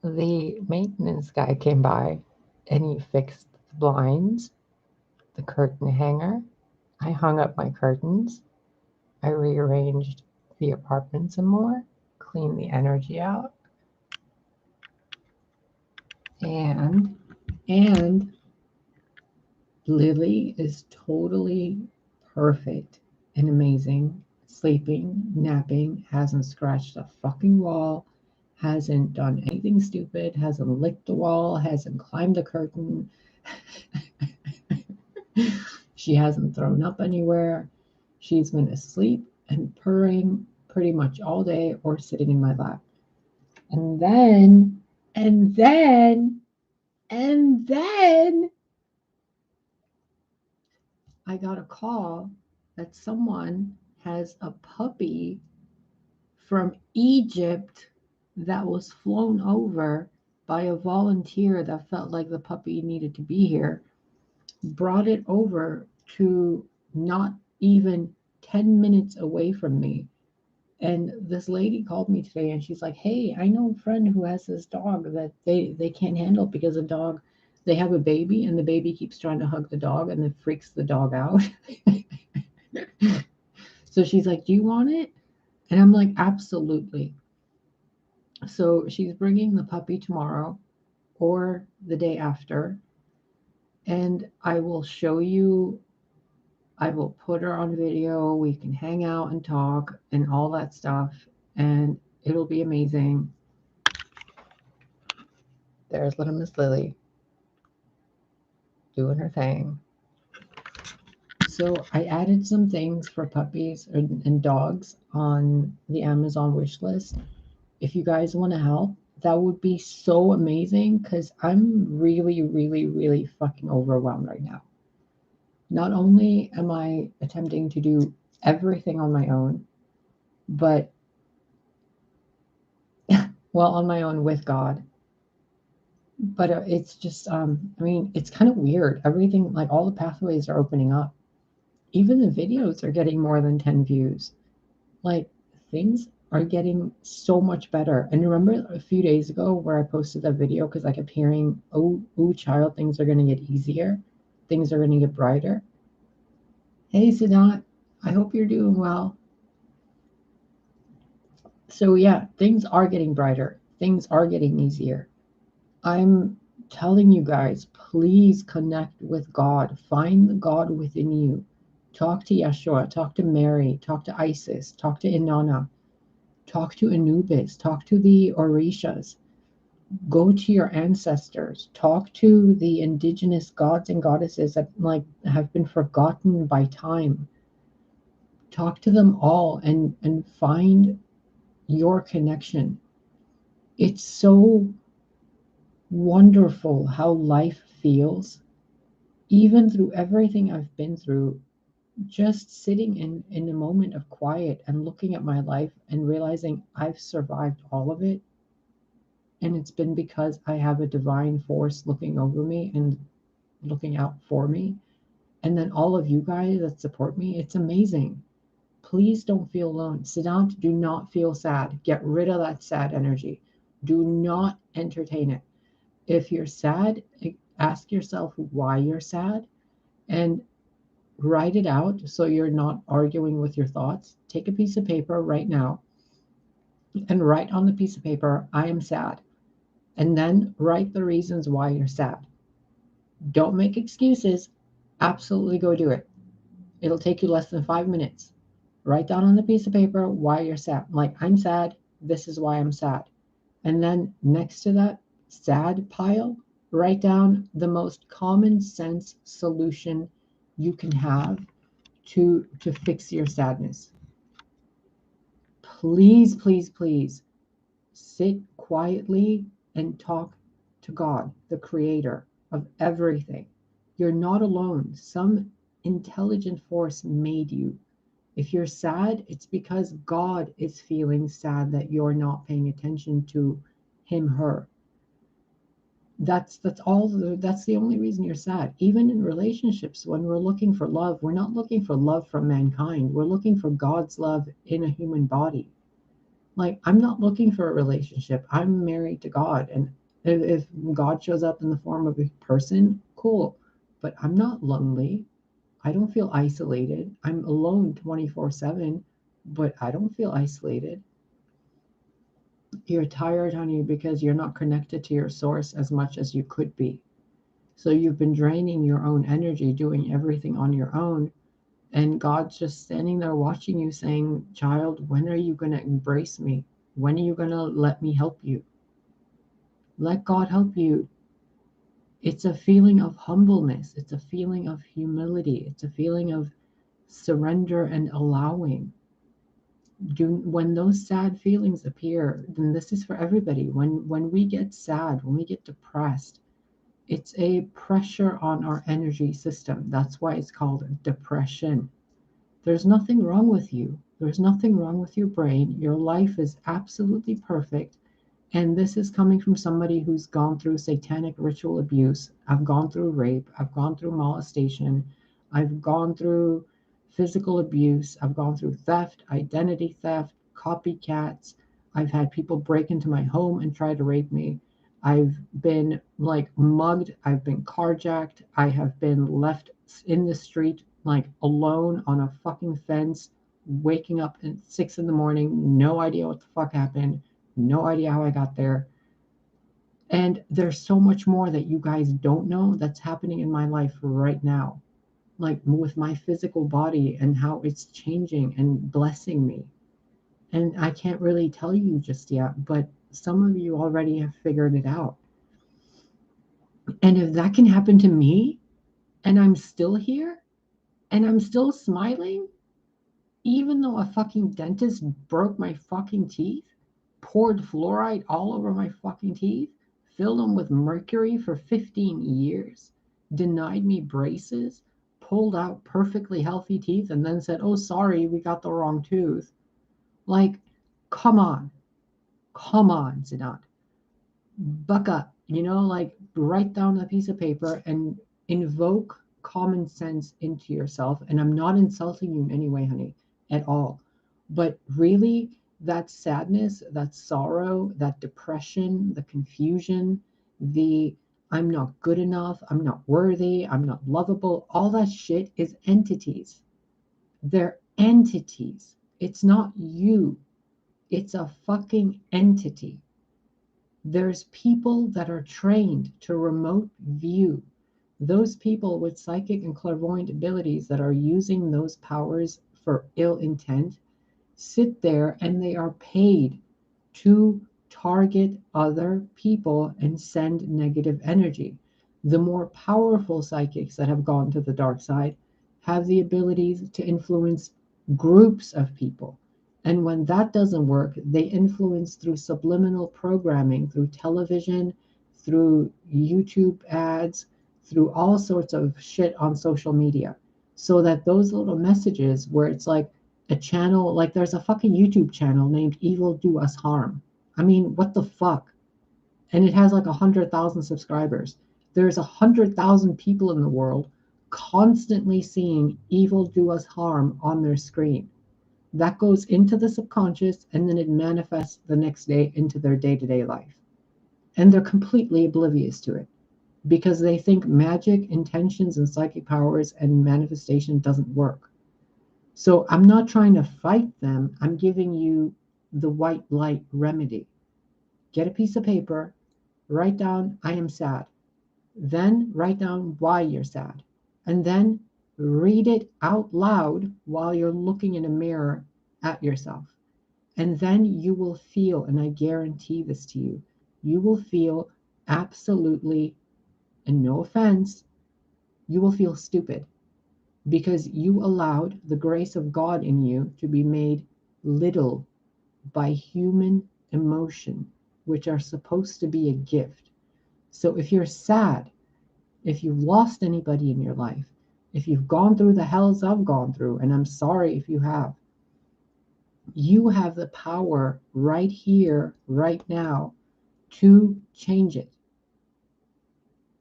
The maintenance guy came by and he fixed the blinds, the curtain hanger. I hung up my curtains. I rearranged the apartment some more, cleaned the energy out, and and Lily is totally perfect and amazing, sleeping, napping, hasn't scratched a fucking wall, hasn't done anything stupid, hasn't licked the wall, hasn't climbed the curtain. She hasn't thrown up anywhere. She's been asleep and purring pretty much all day or sitting in my lap. And then, and then, and then I got a call that someone has a puppy from Egypt that was flown over by a volunteer that felt like the puppy needed to be here, brought it over to not even 10 minutes away from me. And this lady called me today and she's like, "Hey, I know a friend who has this dog that they can't handle because the dog, they have a baby and the baby keeps trying to hug the dog and it freaks the dog out." So she's like, "Do you want it?" And I'm like, "Absolutely." So she's bringing the puppy tomorrow or the day after, and I will show you, I will put her on video. We can hang out and talk and all that stuff, and it'll be amazing. There's little Miss Lily doing her thing. So I added some things for puppies and dogs on the Amazon wish list. If you guys want to help, that would be so amazing because I'm really, really, really fucking overwhelmed right now. Not only am I attempting to do everything on my own, but well, on my own with God, but it's just, I mean, it's kind of weird. Everything, like all the pathways are opening up. Even the videos are getting more than 10 views. Like things are getting so much better. And remember a few days ago where I posted that video because I kept hearing, "Oh, ooh, child, things are going to get easier. Things are going to get brighter." Hey, Sadat, I hope you're doing well. So, yeah, things are getting brighter. Things are getting easier. I'm telling you guys, please connect with God. Find the God within you. Talk to Yeshua, talk to Mary, talk to Isis, talk to Inanna, talk to Anubis, talk to the Orishas. Go to your ancestors. Talk to the indigenous gods and goddesses that like have been forgotten by time. Talk to them all and find your connection. It's so wonderful how life feels, even through everything I've been through, just sitting in a moment of quiet and looking at my life and realizing I've survived all of it. And it's been because I have a divine force looking over me and looking out for me. And then all of you guys that support me, it's amazing. Please don't feel alone. Siddhant, do not feel sad. Get rid of that sad energy. Do not entertain it. If you're sad, ask yourself why you're sad and write it out so you're not arguing with your thoughts. Take a piece of paper right now and write on the piece of paper, "I am sad." And then write the reasons why you're sad. Don't make excuses. Absolutely go do it. It'll take you less than 5 minutes. Write down on the piece of paper why you're sad. Like, "I'm sad. This is why I'm sad." And then next to that sad pile, write down the most common sense solution you can have to fix your sadness. Please, please, please sit quietly and talk to God, the creator of everything. You're not alone. Some intelligent force made you. If you're sad, it's because God is feeling sad that you're not paying attention to him, her. That's the only reason you're sad. Even in relationships, when we're looking for love, we're not looking for love from mankind. We're looking for God's love in a human body. Like, I'm not looking for a relationship. I'm married to God. And if God shows up in the form of a person, cool. But I'm not lonely. I don't feel isolated. I'm alone 24/7, but I don't feel isolated. You're tired, honey, because you're not connected to your source as much as you could be. So you've been draining your own energy, doing everything on your own. And God's just standing there watching you saying, child, when are you going to embrace me? When are you going to let me help you? Let God help you. It's a feeling of humbleness. It's a feeling of humility. It's a feeling of surrender and allowing. When those sad feelings appear, then this is for everybody. When we get sad, when we get depressed, it's a pressure on our energy system. That's why it's called depression. There's nothing wrong with you. There's nothing wrong with your brain. Your life is absolutely perfect. And this is coming from somebody who's gone through satanic ritual abuse. I've gone through rape. I've gone through molestation. I've gone through physical abuse. I've gone through theft, identity theft, copycats. I've had people break into my home and try to rape me. I've been like mugged. I've been carjacked. I have been left in the street, like alone on a fucking fence, waking up at 6 in the morning, no idea what the fuck happened, no idea how I got there. And there's so much more that you guys don't know that's happening in my life right now, like with my physical body and how it's changing and blessing me. And I can't really tell you just yet, but some of you already have figured it out. And if that can happen to me and I'm still here and I'm still smiling, even though a fucking dentist broke my fucking teeth, poured fluoride all over my fucking teeth, filled them with mercury for 15 years, denied me braces, pulled out perfectly healthy teeth, and then said, oh, sorry, we got the wrong tooth. Like, come on. Come on, Siddhant. Buck up. Like, write down a piece of paper and invoke common sense into yourself. And I'm not insulting you in any way, honey, at all. But really, that sadness, that sorrow, that depression, the confusion, the I'm not good enough, I'm not worthy, I'm not lovable, all that shit is entities. They're entities. It's not you. It's a fucking entity. There's people that are trained to remote view. Those people with psychic and clairvoyant abilities that are using those powers for ill intent sit there and they are paid to target other people and send negative energy. The more powerful psychics that have gone to the dark side have the abilities to influence groups of people. And when that doesn't work, they influence through subliminal programming, through television, through YouTube ads, through all sorts of shit on social media. So that those little messages where it's like a channel, like there's a fucking YouTube channel named Evil Do Us Harm. I mean, what the fuck? And it has like 100,000 subscribers. There's 100,000 people in the world constantly seeing evil do us harm on their screen. That goes into the subconscious and then it manifests the next day into their day-to-day life. And they're completely oblivious to it because they think magic, intentions, and psychic powers and manifestation doesn't work. So I'm not trying to fight them. I'm giving you the white light remedy. Get a piece of paper, write down, I am sad. Then write down why you're sad. And then read it out loud while you're looking in a mirror at yourself. And then you will feel, and I guarantee this to you, you will feel absolutely, and no offense, you will feel stupid because you allowed the grace of God in you to be made little by human emotion, which are supposed to be a gift. So if you're sad, if you've lost anybody in your life, if you've gone through the hells I've gone through, and I'm sorry if you have the power right here, right now, to change it.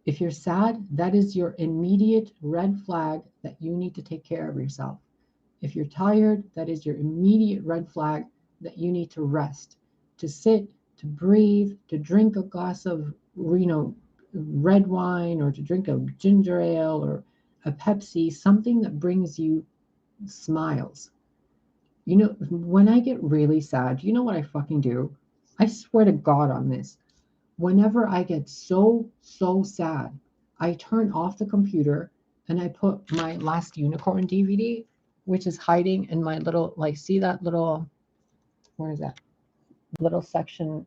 If you're sad, that is your immediate red flag that you need to take care of yourself. If you're tired, that is your immediate red flag that you need to rest, to sit, to breathe, to drink a glass of, red wine, or to drink a ginger ale or a Pepsi, something that brings you smiles. When I get really sad, you know what I fucking do? I swear to God on this. Whenever I get so, so sad, I turn off the computer and I put my Last Unicorn DVD, which is hiding in my little, like, see that little, where is that? Little section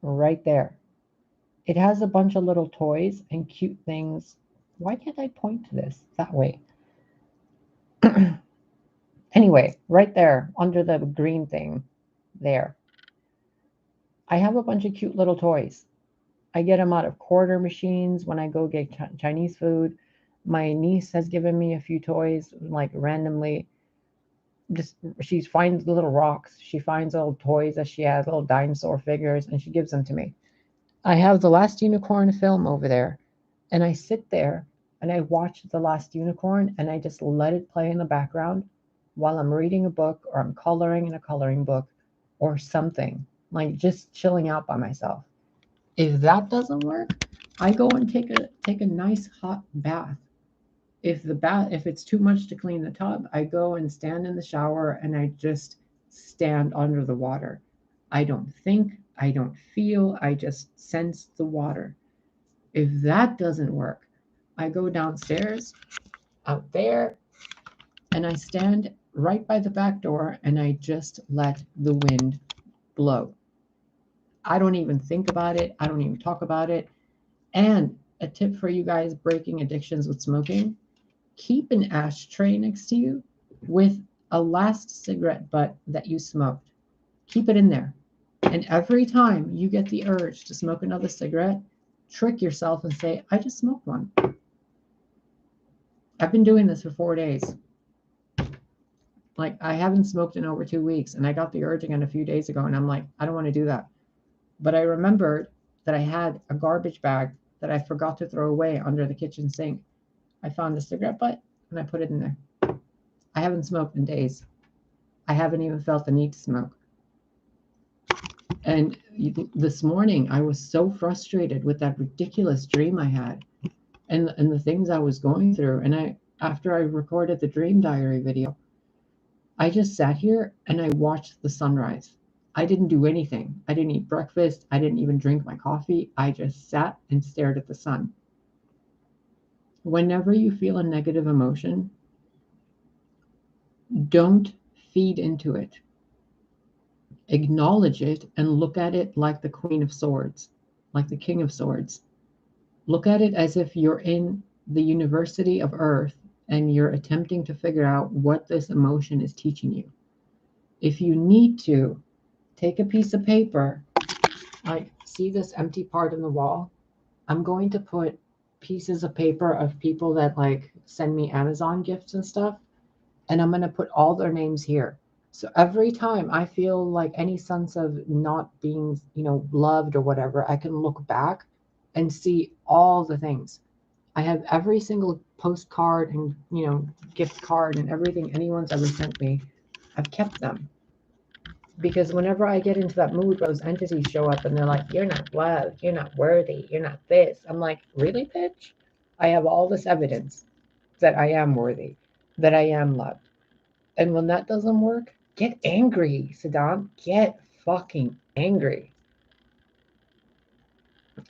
right there. It has a bunch of little toys and cute things. Why can't I point to this that way? Anyway, right there under the green thing there, I have a bunch of cute little toys. I get them out of quarter machines when I go get Chinese food. My niece has given me a few toys, like randomly. Just she finds little rocks. She finds old toys that she has, little dinosaur figures, and she gives them to me. I have the Last Unicorn film over there, and I sit there and I watch the Last Unicorn, and I just let it play in the background while I'm reading a book, or I'm coloring in a coloring book, or something, like just chilling out by myself. If that doesn't work, I go and take a nice hot bath. If it's too much to clean the tub, I go and stand in the shower and I just stand under the water. I don't think, I don't feel, I just sense the water. If that doesn't work, I go downstairs out there and I stand right by the back door and I just let the wind blow. I don't even think about it. I don't even talk about it. And a tip for you guys breaking addictions with smoking: keep an ashtray next to you with a last cigarette butt that you smoked. Keep it in there. And every time you get the urge to smoke another cigarette, trick yourself and say, I just smoked one. I've been doing this for 4 days. Like, I haven't smoked in over 2 weeks, and I got the urge again a few days ago, and I'm like, I don't want to do that. But I remembered that I had a garbage bag that I forgot to throw away under the kitchen sink. I found the cigarette butt and I put it in there. I haven't smoked in days. I haven't even felt the need to smoke. And this morning, I was so frustrated with that ridiculous dream I had, and the things I was going through. And after I recorded the dream diary video, I just sat here and I watched the sunrise. I didn't do anything. I didn't eat breakfast. I didn't even drink my coffee. I just sat and stared at the sun. Whenever you feel a negative emotion, don't feed into it. Acknowledge it and look at it like the Queen of Swords, like the King of Swords. Look at it as if you're in the University of Earth and you're attempting to figure out what this emotion is teaching you. If you need to, take a piece of paper. Like, see this empty part in the wall? I'm going to put pieces of paper of people that like send me Amazon gifts and stuff, and I'm going to put all their names here. So every time I feel like any sense of not being, loved or whatever, I can look back and see all the things. I have every single postcard and, gift card and everything anyone's ever sent me. I've kept them. Because whenever I get into that mood where those entities show up and they're like, you're not loved, you're not worthy, you're not this, I'm like, really, bitch? I have all this evidence that I am worthy, that I am loved. And when that doesn't work, get angry, Saddam. Get fucking angry.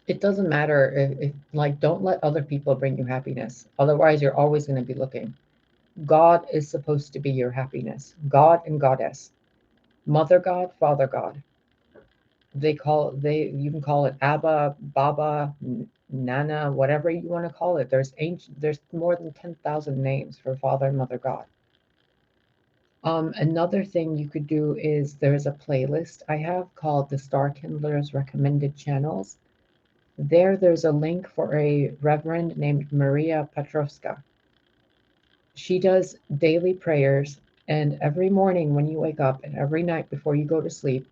It doesn't matter if, don't let other people bring you happiness. Otherwise, you're always going to be looking. God is supposed to be your happiness. God and Goddess. Mother God, Father God. You can call it Abba, Baba, Nana, whatever you want to call it. There's more than 10,000 names for Father and Mother God. Another thing you could do is there's a playlist I have called TheStarKindler's Recommended Channels. There's a link for a reverend named Maria Petrovska. She does daily prayers, and every morning when you wake up and every night before you go to sleep,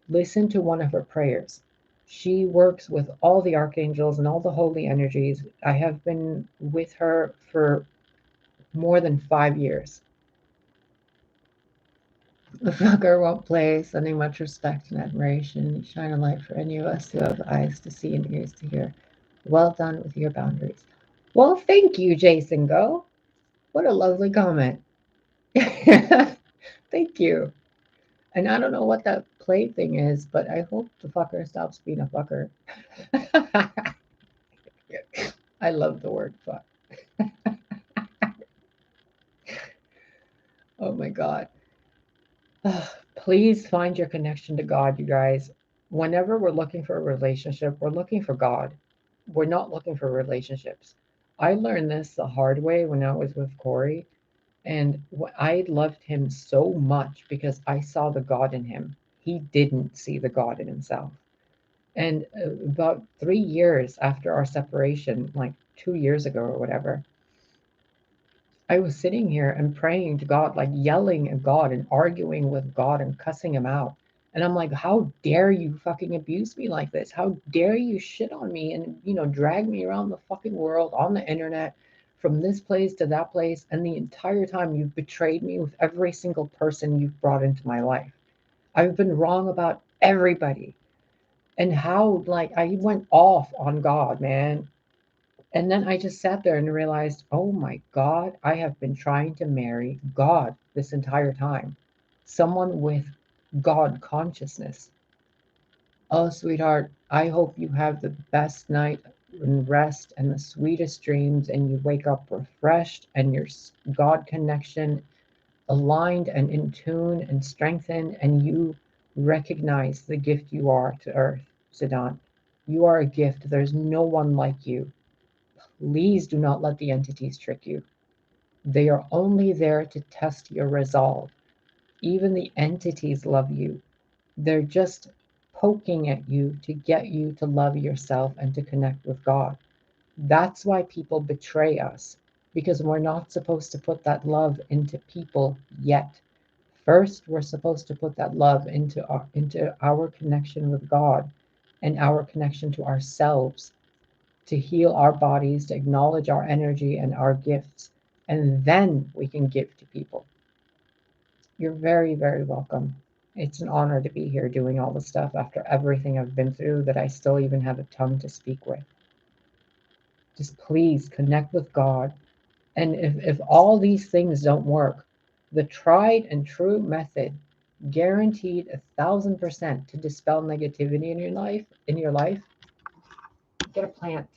listen to one of her prayers. She works with all the archangels and all the holy energies. I have been with her for more than 5 years. The fucker won't play, sending much respect and admiration. Shine a light for any of us who have eyes to see and ears to hear. Well done with your boundaries. Well, thank you, Jason Go. What a lovely comment. Thank you. And I don't know what that play thing is, but I hope the fucker stops being a fucker. I love the word fuck. Oh my God. Please find your connection to God, you guys. Whenever we're looking for a relationship, we're looking for God. We're not looking for relationships. I learned this the hard way when I was with Corey, and I loved him so much because I saw the God in him. He didn't see the God in himself. And about 3 years after our separation, like 2 years ago or whatever, I was sitting here and praying to God, like yelling at God and arguing with God and cussing him out. And I'm like, how dare you fucking abuse me like this? How dare you shit on me and, drag me around the fucking world on the internet from this place to that place. And the entire time you've betrayed me with every single person you've brought into my life. I've been wrong about everybody. And how, like, I went off on God, man. And then I just sat there and realized, oh my God, I have been trying to marry God this entire time. Someone with God consciousness. Oh, sweetheart, I hope you have the best night and rest and the sweetest dreams, and you wake up refreshed and your God connection aligned and in tune and strengthened, and you recognize the gift you are to Earth, Siddhant. You are a gift. There's no one like you. Please do not let the entities trick you. They are only there to test your resolve. Even the entities love you. They're just poking at you to get you to love yourself and to connect with God. That's why people betray us, because we're not supposed to put that love into people yet. First, we're supposed to put that love into our connection with God and our connection to ourselves, to heal our bodies, to acknowledge our energy and our gifts, and then we can give to people. You're very, very welcome. It's an honor to be here doing all this stuff after everything I've been through that I still even have a tongue to speak with. Just please connect with God. And if all these things don't work, the tried and true method, guaranteed 1,000% to dispel negativity in your life, get a plant.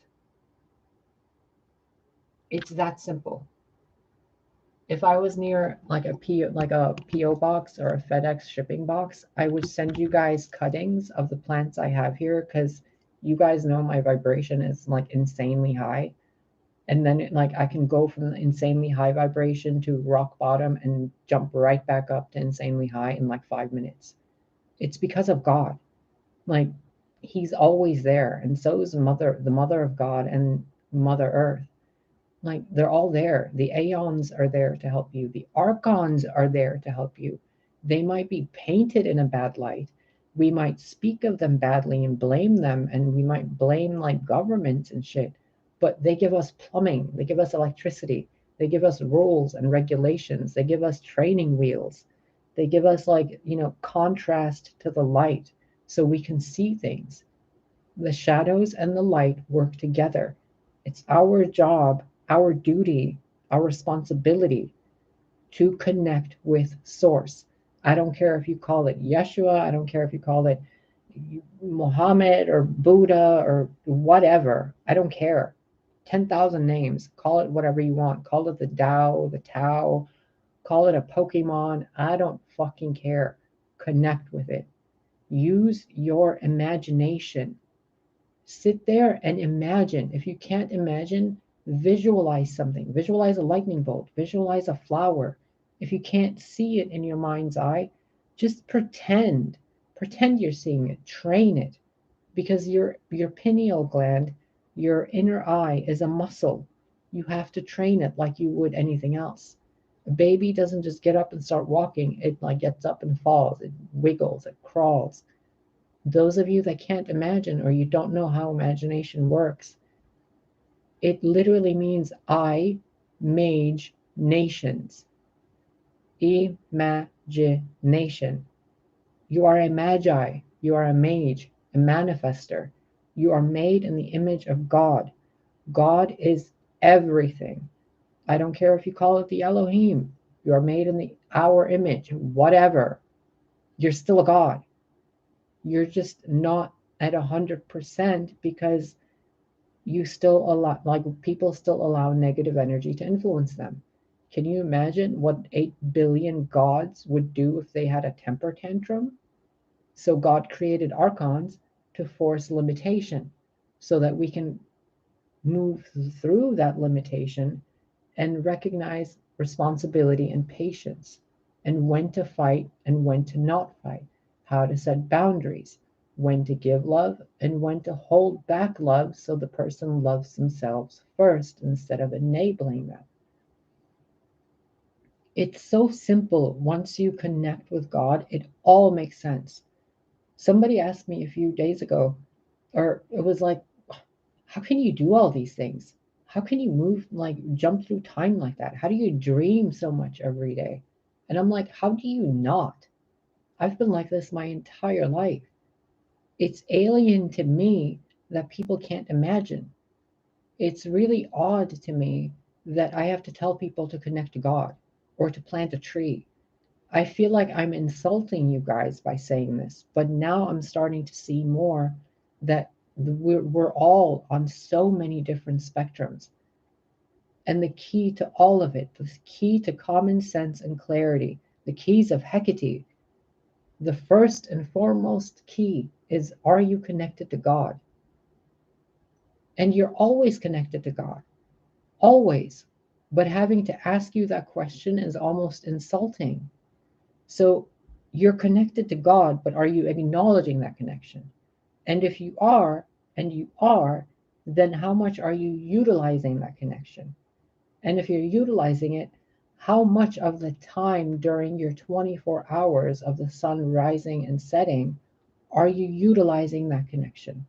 It's that simple. If I was near like a PO box or a FedEx shipping box, I would send you guys cuttings of the plants I have here because you guys know my vibration is like insanely high. And then like I can go from insanely high vibration to rock bottom and jump right back up to insanely high in like 5 minutes. It's because of God. Like he's always there, and so is the mother of God and Mother Earth. Like they're all there. The aeons are there to help you. The archons are there to help you. They might be painted in a bad light. We might speak of them badly and blame them, and we might blame like governments and shit. But they give us plumbing, they give us electricity, they give us rules and regulations, they give us training wheels, they give us like, contrast to the light so we can see things. The shadows and the light work together. It's our job, our duty, our responsibility to connect with Source. I don't care if you call it Yeshua, I don't care if you call it Muhammad or Buddha or whatever. I don't care. 10,000 names. Call it whatever you want. Call it the Tao, the Tao. Call it a Pokemon. I don't fucking care. Connect with it. Use your imagination. Sit there and imagine. If you can't imagine, visualize something. Visualize a lightning bolt. Visualize a flower. If you can't see it in your mind's eye, just pretend. Pretend you're seeing it. Train it. Because your pineal gland, your inner eye, is a muscle. You have to train it like you would anything else. A baby doesn't just get up and start walking. It like gets up and falls. It wiggles. It crawls. Those of you that can't imagine or you don't know how imagination works, it literally means I mage nations. Imagination. You are a magi. You are a mage, a manifester. You are made in the image of God. God is everything. I don't care if you call it the Elohim. You are made in our image, whatever. You're still a God. You're just not at 100% because you still allow, like, people still allow negative energy to influence them. Can you imagine what 8 billion gods would do if they had a temper tantrum? So God created archons to force limitation so that we can move through that limitation and recognize responsibility and patience, and when to fight and when to not fight, how to set boundaries, when to give love and when to hold back love so the person loves themselves first instead of enabling them. It's so simple. Once you connect with God, it all makes sense. Somebody asked me a few days ago, or it was like, how can you do all these things? How can you move, like, jump through time like that? How do you dream so much every day? And I'm like, how do you not? I've been like this my entire life. It's alien to me that people can't imagine. It's really odd to me that I have to tell people to connect to God or to plant a tree. I feel like I'm insulting you guys by saying this, but now I'm starting to see more that we're all on so many different spectrums. And the key to all of it, the key to common sense and clarity, the keys of Hecate, the first and foremost key is, are you connected to God? And you're always connected to God, always. But having to ask you that question is almost insulting. So you're connected to God, but are you acknowledging that connection? And if you are, and you are, then how much are you utilizing that connection? And if you're utilizing it, how much of the time during your 24 hours of the sun rising and setting are you utilizing that connection?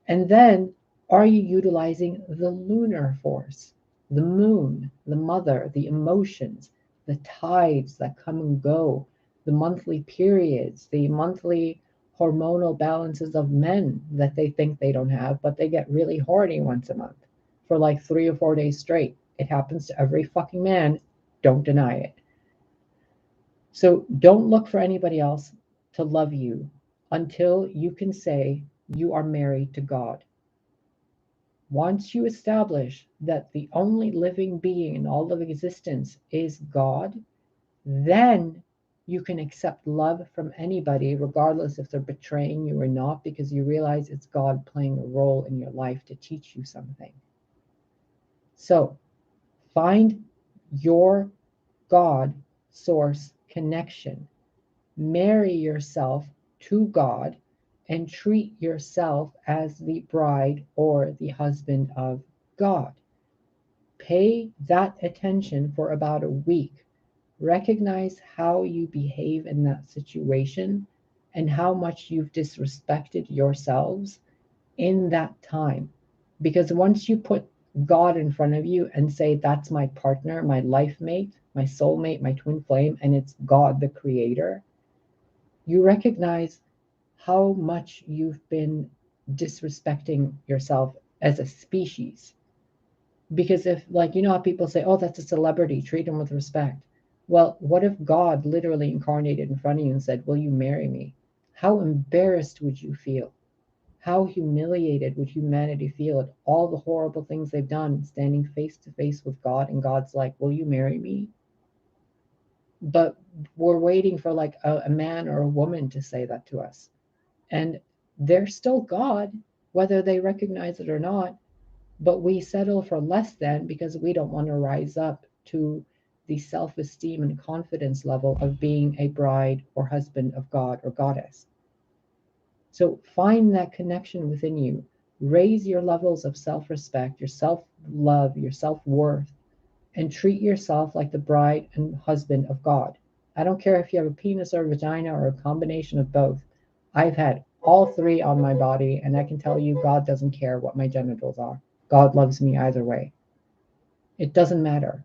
And then, are you utilizing the lunar force, the moon, the mother, the emotions, the tides that come and go, the monthly periods, the monthly hormonal balances of men that they think they don't have, but they get really horny once a month for like 3 or 4 days straight? It happens to every fucking man. Don't deny it. So don't look for anybody else to love you until you can say you are married to God. Once you establish that the only living being in all of existence is God, then you can accept love from anybody, regardless if they're betraying you or not, because you realize it's God playing a role in your life to teach you something. So find your God source connection. Marry yourself to God and treat yourself as the bride or the husband of God. Pay that attention for about a week. Recognize how you behave in that situation and how much you've disrespected yourselves in that time. Because once you put God in front of you and say, that's my partner, my life mate, my soulmate, my twin flame, and it's God the creator, you recognize how much you've been disrespecting yourself as a species. Because if, like, you know how people say, oh, that's a celebrity, treat him with respect. Well, what if God literally incarnated in front of you and said, will you marry me? How embarrassed would you feel? How humiliated would humanity feel at all the horrible things they've done, standing face to face with God, and God's like, will you marry me? But we're waiting for like a man or a woman to say that to us. And they're still God, whether they recognize it or not. But we settle for less than because we don't want to rise up to the self esteem and confidence level of being a bride or husband of God or goddess. So find that connection within you. Raise your levels of self respect, your self love, your self worth, and treat yourself like the bride and husband of God. I don't care if you have a penis or a vagina or a combination of both. I've had all three on my body, and I can tell you God doesn't care what my genitals are. God loves me either way. It doesn't matter.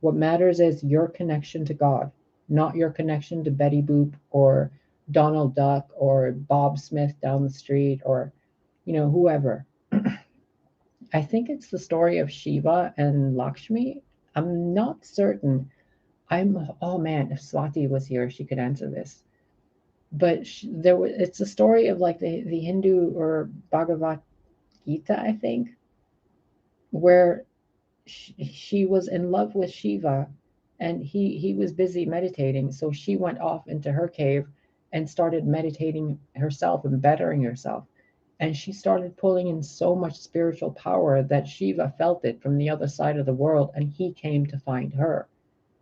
What matters is your connection to God. not your connection to Betty Boop or Donald Duck or Bob Smith down the street or, whoever. I think it's the story of Shiva and Lakshmi. I'm not certain. Oh man, if Swati was here, she could answer this. But it's a story of like the Hindu or Bhagavad Gita, I think, where she was in love with Shiva and he was busy meditating. So she went off into her cave and started meditating herself and bettering herself. And she started pulling in so much spiritual power that Shiva felt it from the other side of the world and he came to find her.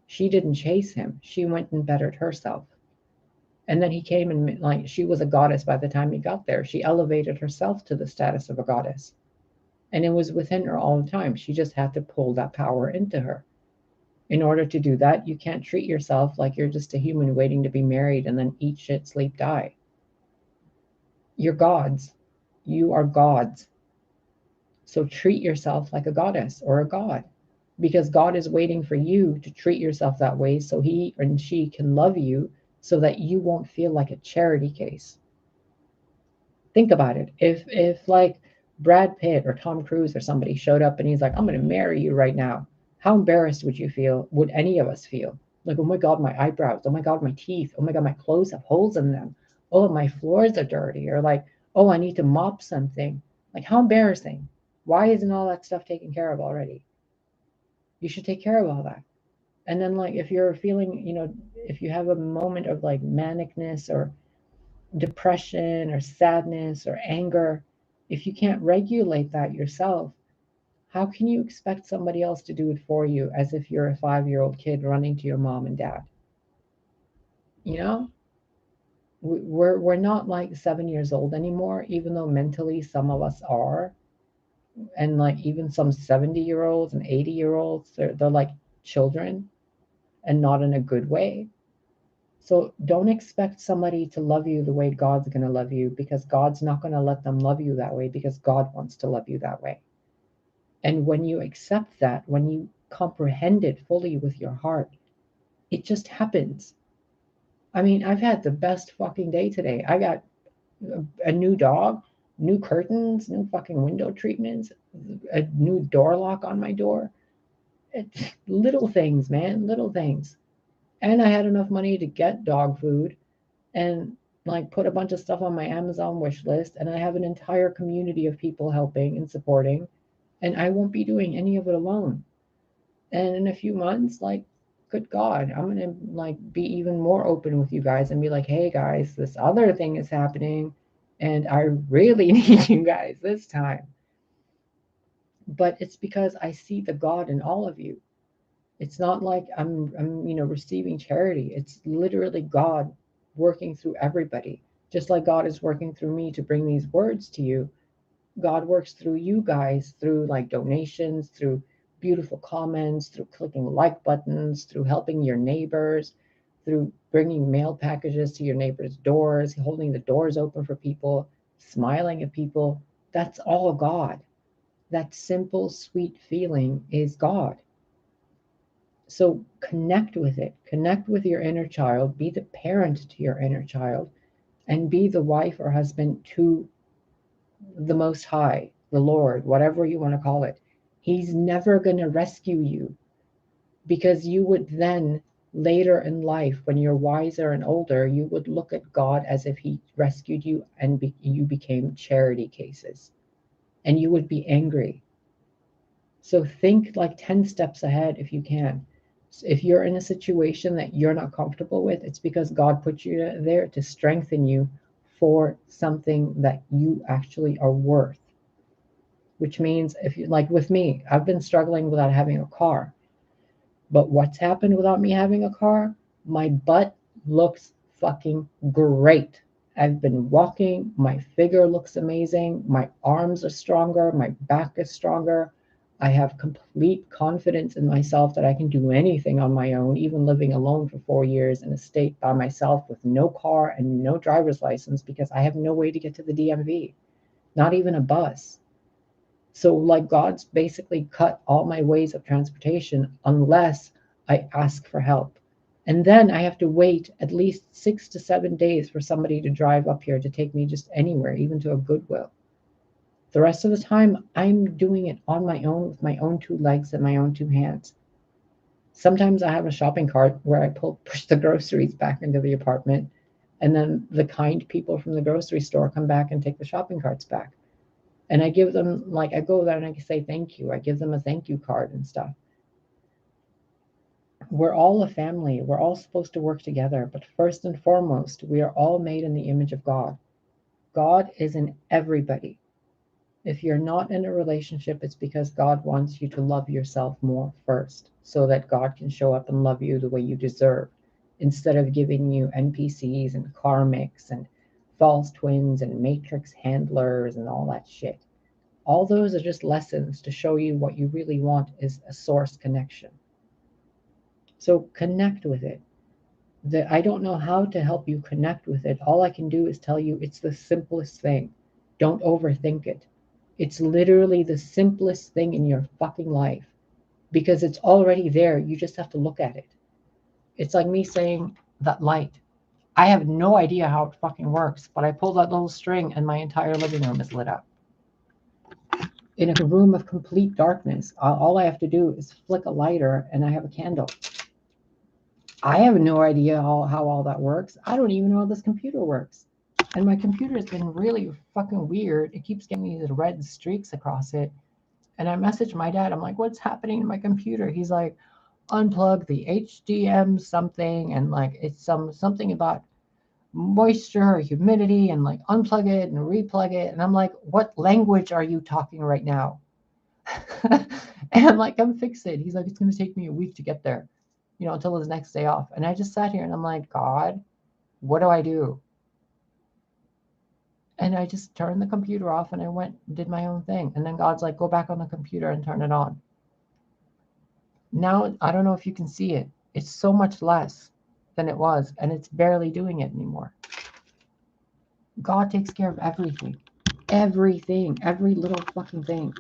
She didn't chase him, she went and bettered herself. And then he came and, like, she was a goddess by the time he got there. She elevated herself to the status of a goddess. And it was within her all the time. She just had to pull that power into her. In order to do that, you can't treat yourself like you're just a human waiting to be married and then eat shit, sleep, die. You're gods. You are gods. So treat yourself like a goddess or a god. Because God is waiting for you to treat yourself that way so he and she can love you so that you won't feel like a charity case. Think about it. If like Brad Pitt or Tom Cruise or somebody showed up and he's like, I'm going to marry you right now, how embarrassed would you feel? Would any of us feel? Like, oh my God, my eyebrows. Oh my God, my teeth. Oh my God, my clothes have holes in them. Oh, my floors are dirty. Or like, oh, I need to mop something. Like, how embarrassing. Why isn't all that stuff taken care of already? You should take care of all that. And then, like, if you're feeling, if you have a moment of like manicness or depression or sadness or anger, if you can't regulate that yourself, how can you expect somebody else to do it for you as if you're a 5-year-old kid running to your mom and dad? You know, we're not like 7 years old anymore, even though mentally some of us are. And like even some 70-year-olds and 80-year-olds, they're like children and not in a good way. So don't expect somebody to love you the way God's going to love you, because God's not going to let them love you that way, because God wants to love you that way. And when you accept that, when you comprehend it fully with your heart, it just happens. I mean, I've had the best fucking day today. I got a new dog, new curtains, new fucking window treatments, a new door lock on my door. It's little things, man, little things. And I had enough money to get dog food and like put a bunch of stuff on my Amazon wish list, and I have an entire community of people helping and supporting, and I won't be doing any of it alone. And in a few months, like, good God, I'm gonna like be even more open with you guys and be like, hey guys, this other thing is happening, and I really need you guys this time. But it's because I see the God in all of you. It's not like I'm receiving charity. It's literally God working through everybody. Just like God is working through me to bring these words to you, God works through you guys through like donations, through beautiful comments, through clicking like buttons, through helping your neighbors, through bringing mail packages to your neighbors' doors, holding the doors open for people, smiling at people. That's all God. That simple, sweet feeling is God. So connect with it. Connect with your inner child. Be the parent to your inner child and be the wife or husband to the Most High, the Lord, whatever you want to call it. He's never going to rescue you, because you would then, later in life, when you're wiser and older, you would look at God as if he rescued you and you became charity cases, and you would be angry. So think like 10 steps ahead if you can. If you're in a situation that you're not comfortable with, it's because God put you there to strengthen you for something that you actually are worth. Which means, if you like with me, I've been struggling without having a car. But what's happened without me having a car? My butt looks fucking great. I've been walking, my figure looks amazing, my arms are stronger, my back is stronger. I have complete confidence in myself that I can do anything on my own, even living alone for 4 years in a state by myself with no car and no driver's license, because I have no way to get to the DMV, not even a bus. So, like, God's basically cut all my ways of transportation unless I ask for help. And then I have to wait at least 6 to 7 days for somebody to drive up here to take me just anywhere, even to a Goodwill. The rest of the time, I'm doing it on my own with my own 2 legs and my own 2 hands. Sometimes I have a shopping cart where I push the groceries back into the apartment, and then the kind people from the grocery store come back and take the shopping carts back. And I give them, like, I go there and I say thank you. I give them a thank you card and stuff. We're all a family. We're all supposed to work together. But first and foremost, we are all made in the image of God. God is in everybody. If you're not in a relationship, it's because God wants you to love yourself more first, so that God can show up and love you the way you deserve, instead of giving you NPCs and karmics and false twins and matrix handlers and all that shit. All those are just lessons to show you what you really want is a source connection. So connect with it. I don't know how to help you connect with it. All I can do is tell you it's the simplest thing. Don't overthink it. It's literally the simplest thing in your fucking life, because it's already there. You just have to look at it. It's like me saying that light. I have no idea how it fucking works, but I pull that little string and my entire living room is lit up. In a room of complete darkness, all I have to do is flick a lighter and I have a candle. I have no idea how all that works. I don't even know how this computer works. And my computer has been really fucking weird. It keeps getting these red streaks across it. And I messaged my dad. I'm like, what's happening to my computer? He's like, unplug the HDM something, and like it's something about moisture or humidity, and like unplug it and replug it. And I'm like, what language are you talking right now? And I'm like, come fix it. He's like, it's going to take me a week to get there, until his next day off. And I just sat here and I'm like, God, what do I do? And I just turned the computer off and I went and did my own thing. And then God's like, go back on the computer and turn it on. Now, I don't know if you can see it. It's so much less than it was, and it's barely doing it anymore. God takes care of everything. Everything. Every little fucking thing.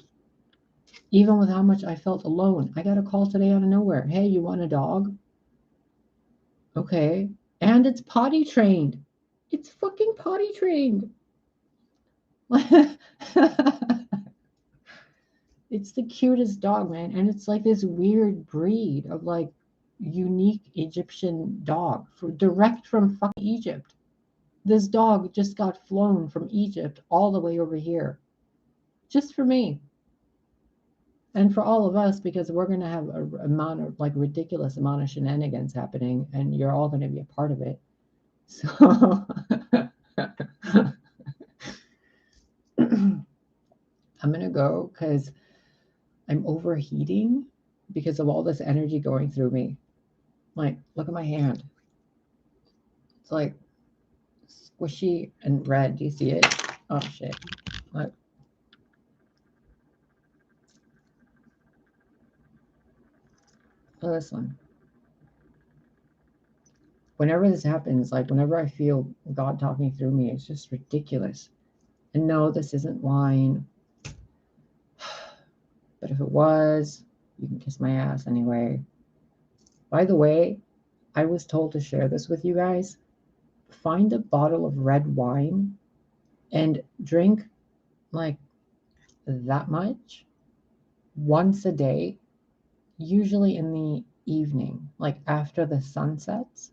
Even with how much I felt alone. I got a call today out of nowhere. Hey, you want a dog? Okay. And it's potty trained. It's fucking potty trained. It's the cutest dog, man. And it's like this weird breed of like unique Egyptian dog direct from fucking Egypt. This dog just got flown from Egypt all the way over here. Just for me. And for all of us, because we're going to have a amount of like ridiculous amount of shenanigans happening, and you're all going to be a part of it. So I'm going to go because I'm overheating because of all this energy going through me. Like, look at my hand. It's like squishy and red. Do you see it? Oh, shit. Look. Look at this one. Whenever this happens, like whenever I feel God talking through me, it's just ridiculous. And no, this isn't wine. But if it was, you can kiss my ass anyway. By the way, I was told to share this with you guys. Find a bottle of red wine and drink like that much once a day, usually in the evening, like after the sun sets.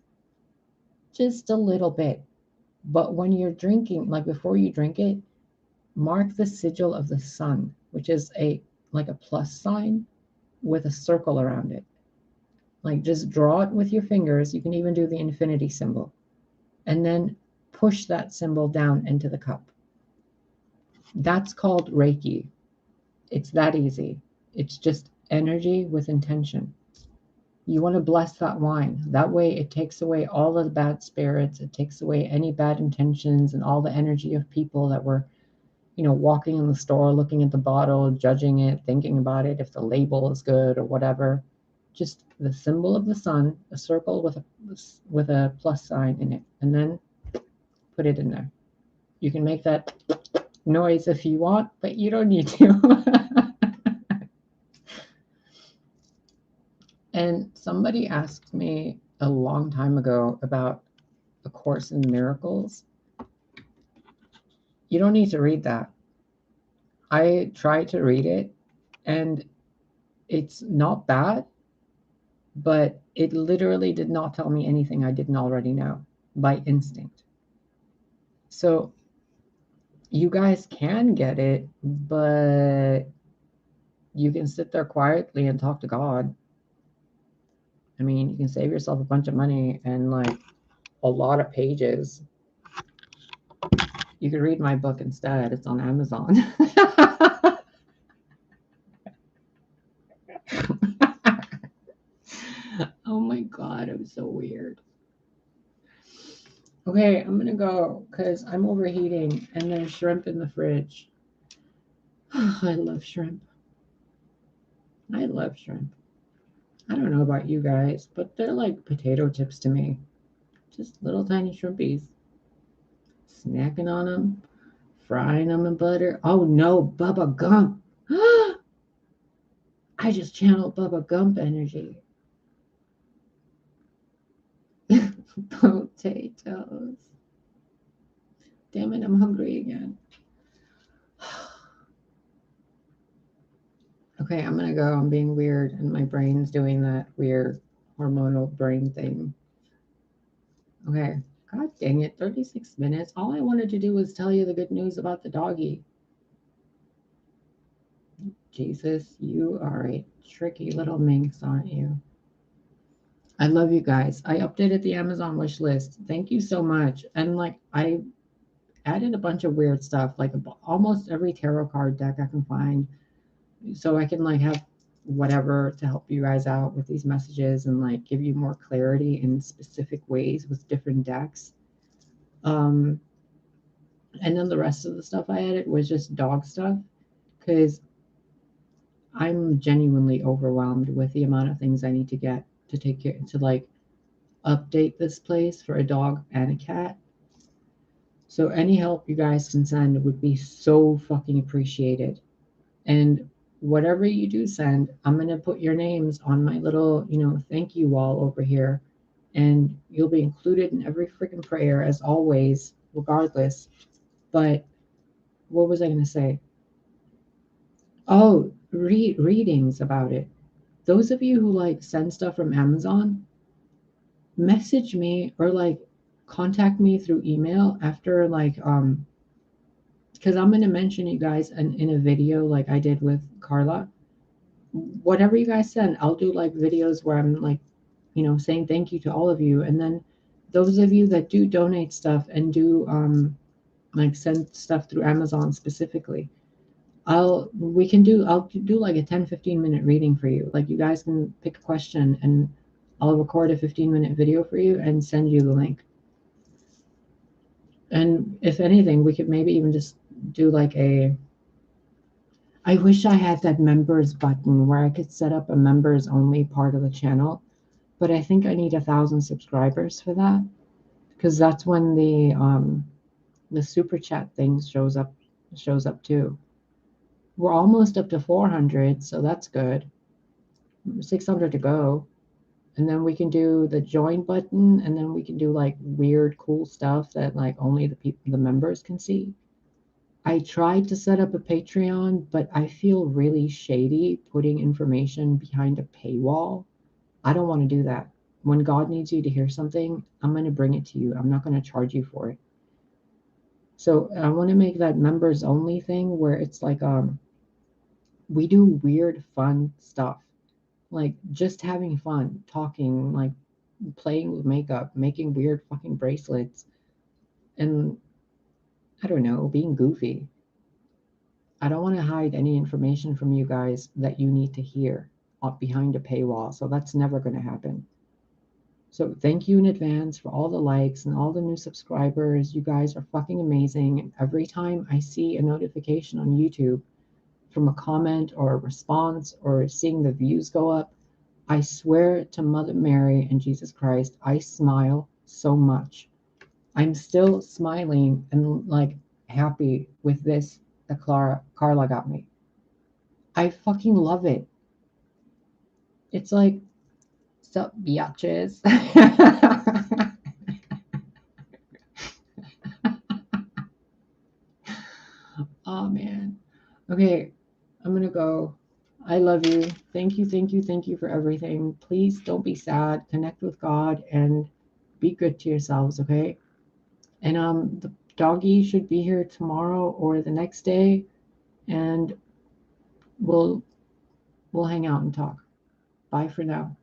Just a little bit. But when you're drinking, like before you drink it, mark the sigil of the sun, which is like a plus sign with a circle around it. Like just draw it with your fingers. You can even do the infinity symbol. And then push that symbol down into the cup. That's called Reiki. It's that easy. It's just energy with intention. You want to bless that wine. That way it takes away all the bad spirits. It takes away any bad intentions and all the energy of people that were, walking in the store, looking at the bottle, judging it, thinking about it, if the label is good or whatever. Just the symbol of the sun, a circle with a plus sign in it, and then put it in there. You can make that noise if you want, but you don't need to. And somebody asked me a long time ago about A Course in Miracles. You don't need to read that. I tried to read it, and it's not bad, but it literally did not tell me anything I didn't already know by instinct. So you guys can get it, but you can sit there quietly and talk to God. I mean, you can save yourself a bunch of money and like a lot of pages. You could read my book instead. It's on Amazon. Oh my God, I'm so weird. Okay, I'm gonna go because I'm overheating and there's shrimp in the fridge. I love shrimp. I love shrimp. I don't know about you guys, but they're like potato chips to me. Just little tiny shrimpies. Snacking on them, frying them in butter. Oh no, Bubba Gump. I just channeled Bubba Gump energy. Potatoes. Damn it, I'm hungry again. Okay, I'm gonna go. I'm being weird, and my brain's doing that weird hormonal brain thing. Okay. God dang it, 36 minutes. All I wanted to do was tell you the good news about the doggy. Jesus, you are a tricky little minx, aren't you? I love you guys. I updated the Amazon wish list. Thank you so much. And like, I added a bunch of weird stuff, like almost every tarot card deck I can find, so I can like have whatever to help you guys out with these messages and like give you more clarity in specific ways with different decks. Um, and then the rest of the stuff I added was just dog stuff because I'm genuinely overwhelmed with the amount of things I need to get to take care to like update this place for a dog and a cat. So any help you guys can send would be so fucking appreciated. And whatever you do send, I'm going to put your names on my little, thank you wall over here. And you'll be included in every freaking prayer as always, regardless. But what was I going to say? Oh, readings about it. Those of you who like send stuff from Amazon, message me or like contact me through email after like because I'm going to mention you guys in a video like I did with Carla. Whatever you guys send, I'll do like videos where I'm like, saying thank you to all of you. And then those of you that do donate stuff and do like send stuff through Amazon specifically, I'll do like a 10-15 minute reading for you. Like you guys can pick a question and I'll record a 15-minute video for you and send you the link. And if anything, we could maybe even just do like I wish I had that members button where I could set up a members only part of the channel, but I think I need 1,000 subscribers for that because that's when the super chat thing shows up too. We're almost up to 400, so that's good. 600 to go. And then we can do the join button, and then we can do like weird, cool stuff that like only the members can see. I tried to set up a Patreon, but I feel really shady putting information behind a paywall. I don't want to do that. When God needs you to hear something, I'm going to bring it to you. I'm not going to charge you for it. So I want to make that members only thing where it's like we do weird fun stuff. Like just having fun, talking, like playing with makeup, making weird fucking bracelets, and I don't know, being goofy. I don't want to hide any information from you guys that you need to hear behind a paywall. So that's never going to happen. So thank you in advance for all the likes and all the new subscribers. You guys are fucking amazing. And every time I see a notification on YouTube from a comment or a response or seeing the views go up, I swear to Mother Mary and Jesus Christ, I smile so much. I'm still smiling and like happy with this that Carla got me. I fucking love it. It's like Sup, biatches? Oh man. Okay, I'm gonna go. I love you. Thank you, thank you, thank you for everything. Please don't be sad. Connect with God and be good to yourselves, okay? And the doggy should be here tomorrow or the next day, and we'll hang out and talk. Bye for now.